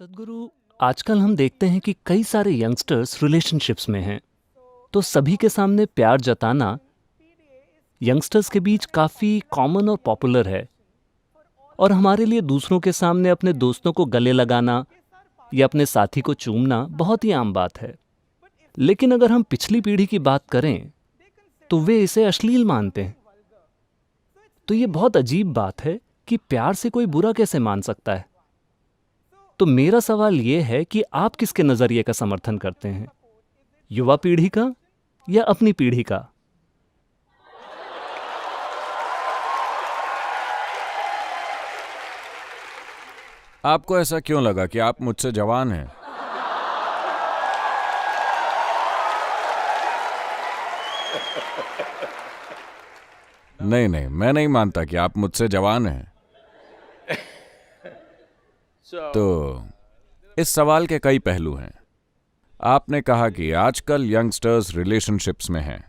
सदगुरु, आजकल हम देखते हैं कि कई सारे यंगस्टर्स रिलेशनशिप्स में हैं। तो सभी के सामने प्यार जताना यंगस्टर्स के बीच काफ़ी कॉमन और पॉपुलर है। और हमारे लिए दूसरों के सामने अपने दोस्तों को गले लगाना या अपने साथी को चूमना बहुत ही आम बात है। लेकिन अगर हम पिछली पीढ़ी की बात करें तो वे इसे अश्लील मानते हैं। तो ये बहुत अजीब बात है कि प्यार से कोई बुरा कैसे मान सकता है। तो मेरा सवाल ये है कि आप किसके नज़रिए का समर्थन करते हैं, युवा पीढ़ी का या अपनी पीढ़ी का? आपको ऐसा क्यों लगा कि आप मुझसे जवान हैं? नहीं नहीं, मैं नहीं मानता कि आप मुझसे जवान हैं। तो इस सवाल के कई पहलू हैं। आपने कहा कि आजकल यंगस्टर्स रिलेशनशिप्स में हैं।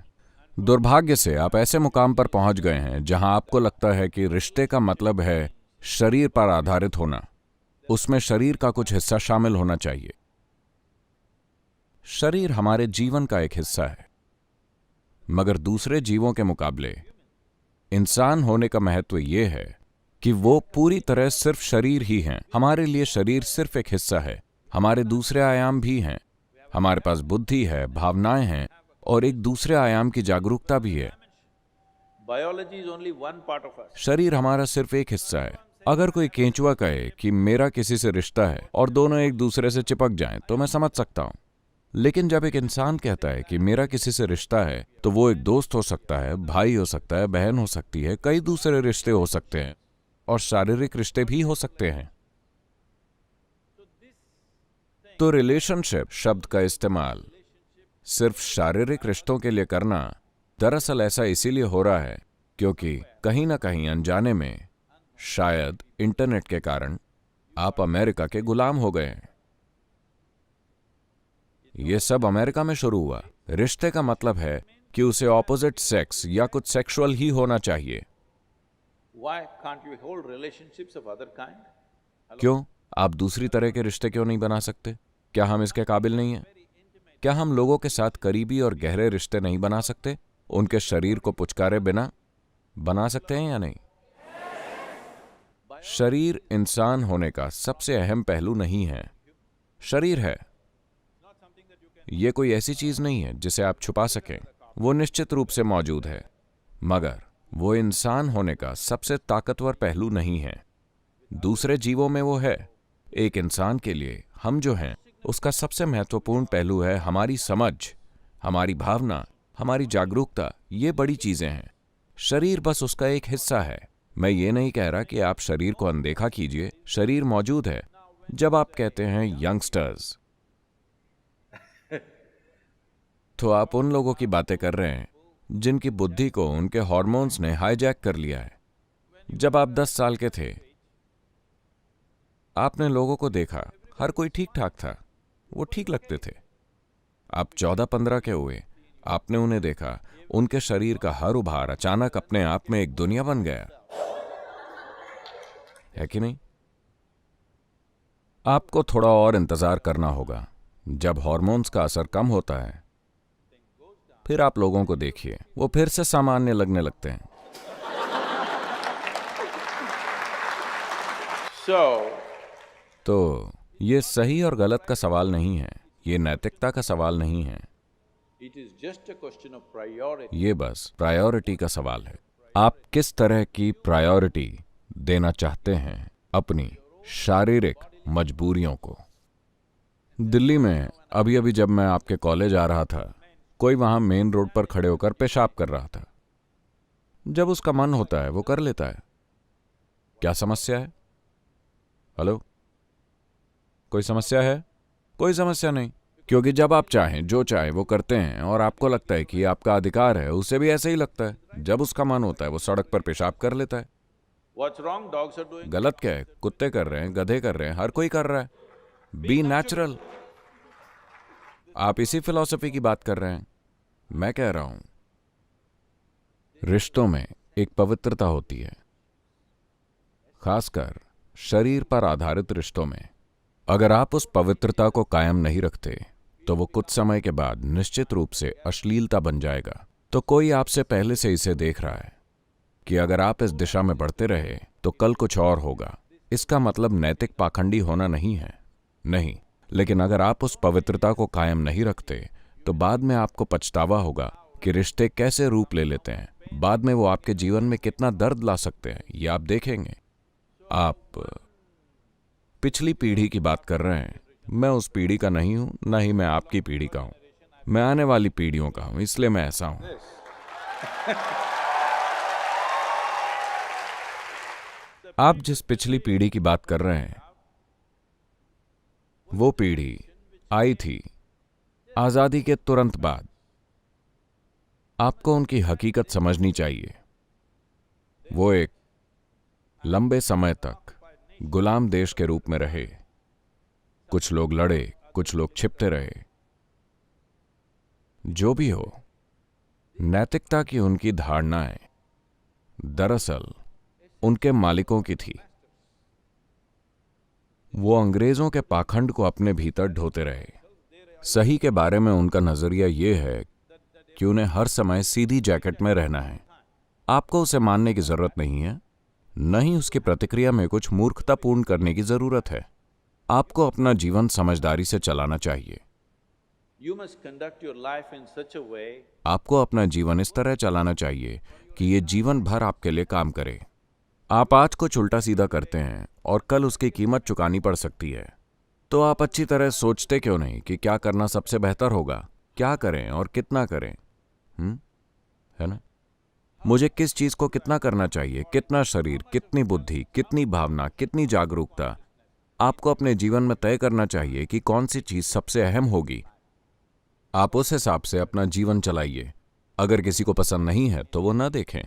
दुर्भाग्य से आप ऐसे मुकाम पर पहुंच गए हैं जहां आपको लगता है कि रिश्ते का मतलब है शरीर पर आधारित होना, उसमें शरीर का कुछ हिस्सा शामिल होना चाहिए। शरीर हमारे जीवन का एक हिस्सा है, मगर दूसरे जीवों के मुकाबले इंसान होने का महत्व यह है कि वो पूरी तरह सिर्फ शरीर ही हैं। हमारे लिए शरीर सिर्फ एक हिस्सा है। हमारे दूसरे आयाम भी हैं। हमारे पास बुद्धि है, भावनाएं हैं और एक दूसरे आयाम की जागरूकता भी है। शरीर हमारा सिर्फ एक हिस्सा है। अगर कोई केंचुआ कहे कि मेरा किसी से रिश्ता है और दोनों एक दूसरे से चिपक जाएं, तो मैं समझ सकता हूं। लेकिन जब एक इंसान कहता है कि मेरा किसी से रिश्ता है, तो वो एक दोस्त हो सकता है, भाई हो सकता है, बहन हो सकती है, कई दूसरे रिश्ते हो सकते हैं और शारीरिक रिश्ते भी हो सकते हैं। तो रिलेशनशिप शब्द का इस्तेमाल सिर्फ शारीरिक रिश्तों के लिए करना दरअसल ऐसा इसीलिए हो रहा है क्योंकि कहीं ना कहीं अनजाने में, शायद इंटरनेट के कारण, आप अमेरिका के गुलाम हो गए हैं। यह सब अमेरिका में शुरू हुआ। रिश्ते का मतलब है कि उसे ऑपोजिट सेक्स या कुछ सेक्सुअल ही होना चाहिए। क्यों? आप दूसरी तरह के रिश्ते क्यों नहीं बना सकते? क्या हम इसके काबिल नहीं हैं? क्या हम लोगों के साथ करीबी और गहरे रिश्ते नहीं बना सकते? उनके शरीर को पुचकारे बिना बना सकते हैं या नहीं? शरीर इंसान होने का सबसे अहम पहलू नहीं है। शरीर है, यह कोई ऐसी चीज नहीं है जिसे आप छुपा सकें। वो निश्चित रूप से मौजूद है, मगर वो इंसान होने का सबसे ताकतवर पहलू नहीं है। दूसरे जीवों में वो है। एक इंसान के लिए हम जो हैं, उसका सबसे महत्वपूर्ण पहलू है हमारी समझ, हमारी भावना, हमारी जागरूकता। ये बड़ी चीजें हैं। शरीर बस उसका एक हिस्सा है। मैं ये नहीं कह रहा कि आप शरीर को अनदेखा कीजिए। शरीर मौजूद है। जब आप कहते हैं यंगस्टर्स, तो आप उन लोगों की बातें कर रहे हैं जिनकी बुद्धि को उनके हार्मोन्स ने हाईजैक कर लिया है। जब आप 10 साल के थे, आपने लोगों को देखा, हर कोई ठीक ठाक था, वो ठीक लगते थे। आप 14-15 के हुए, आपने उन्हें देखा, उनके शरीर का हर उभार अचानक अपने आप में एक दुनिया बन गया, है कि नहीं? आपको थोड़ा और इंतजार करना होगा। जब हार्मोन्स का असर कम होता है, फिर आप लोगों को देखिए, वो फिर से सामान्य लगने लगते हैं। तो ये सही और गलत का सवाल नहीं है, ये नैतिकता का सवाल नहीं है, ये बस प्रायोरिटी का सवाल है। आप किस तरह की प्रायोरिटी देना चाहते हैं अपनी शारीरिक मजबूरियों को? दिल्ली में अभी अभी जब मैं आपके कॉलेज आ रहा था, कोई वहां मेन रोड पर खड़े होकर पेशाब कर रहा था। जब उसका मन होता है वो कर लेता है। क्या समस्या है? हेलो, कोई समस्या है? कोई समस्या नहीं, क्योंकि जब आप चाहें, जो चाहे वो करते हैं और आपको लगता है कि आपका अधिकार है। उसे भी ऐसे ही लगता है। जब उसका मन होता है वो सड़क पर पेशाब कर लेता है। गलत क्या है? कुत्ते कर रहे हैं, गधे कर रहे हैं, हर कोई कर रहा है। Be natural. आप इसी फिलॉसफी की बात कर रहे हैं। मैं कह रहा हूं, रिश्तों में एक पवित्रता होती है, खासकर शरीर पर आधारित रिश्तों में। अगर आप उस पवित्रता को कायम नहीं रखते तो वो कुछ समय के बाद निश्चित रूप से अश्लीलता बन जाएगा। तो कोई आपसे पहले से इसे देख रहा है कि अगर आप इस दिशा में बढ़ते रहे तो कल कुछ और होगा। इसका मतलब नैतिक पाखंडी होना नहीं है, नहीं, लेकिन अगर आप उस पवित्रता को कायम नहीं रखते तो बाद में आपको पछतावा होगा कि रिश्ते कैसे रूप ले लेते हैं। बाद में वो आपके जीवन में कितना दर्द ला सकते हैं, ये आप देखेंगे। आप पिछली पीढ़ी की बात कर रहे हैं। मैं उस पीढ़ी का नहीं हूं, न ही मैं आपकी पीढ़ी का हूं। मैं आने वाली पीढ़ियों का हूं, इसलिए मैं ऐसा हूं। आप जिस पिछली पीढ़ी की बात कर रहे हैं, वो पीढ़ी आई थी आजादी के तुरंत बाद। आपको उनकी हकीकत समझनी चाहिए। वो एक लंबे समय तक गुलाम देश के रूप में रहे। कुछ लोग लड़े, कुछ लोग छिपते रहे। जो भी हो, नैतिकता की उनकी धारणाएं दरअसल उनके मालिकों की थी। वो अंग्रेजों के पाखंड को अपने भीतर ढोते रहे। सही के बारे में उनका नजरिया यह है कि उन्हें हर समय सीधी जैकेट में रहना है। आपको उसे मानने की जरूरत नहीं है, न ही उसकी प्रतिक्रिया में कुछ मूर्खतापूर्ण करने की जरूरत है। आपको अपना जीवन समझदारी से चलाना चाहिए। आपको अपना जीवन इस तरह चलाना चाहिए कि ये जीवन भर आपके लिए काम करे। आप आज कुछ उल्टा सीधा करते हैं और कल उसकी कीमत चुकानी पड़ सकती है। तो आप अच्छी तरह सोचते क्यों नहीं कि क्या करना सबसे बेहतर होगा, क्या करें और कितना करें? है ना? मुझे किस चीज को कितना करना चाहिए, कितना शरीर, कितनी बुद्धि, कितनी भावना, कितनी जागरूकता। आपको अपने जीवन में तय करना चाहिए कि कौन सी चीज सबसे अहम होगी। आप उस हिसाब से अपना जीवन चलाइए। अगर किसी को पसंद नहीं है तो वो न देखें।